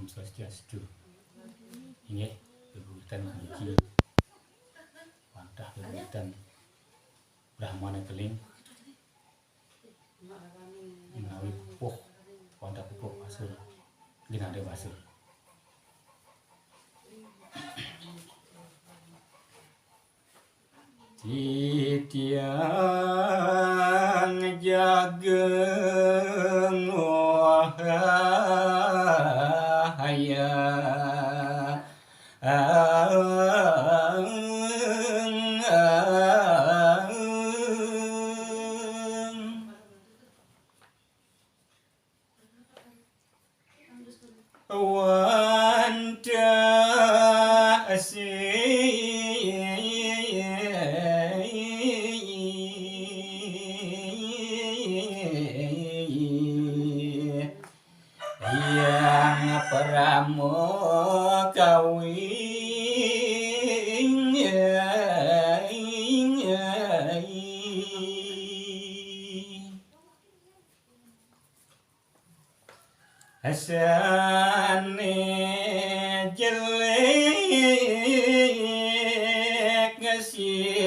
Swastiastu. Inggih, kebutan niki wantah kebutan Brahmana keling menawi pupuh wantah pupuh asur ginade basur. Titiang jageng wahaya wanta yang pramukawing asane jelek ngasidemelau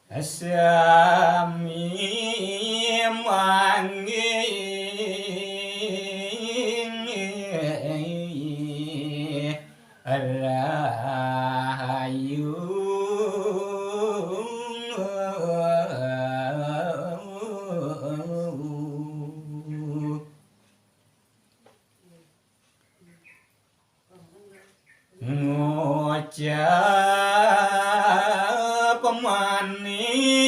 asami manging rahayu ngucap maning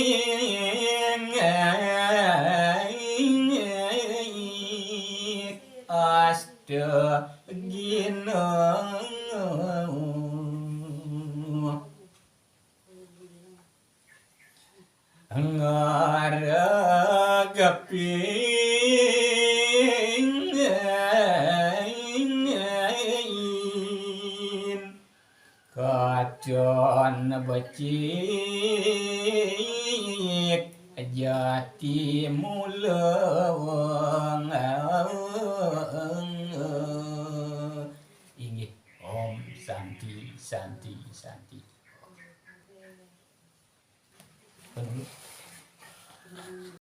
asta gina ngaragaping kacon becik jati mulawang inggih om santi santi santi.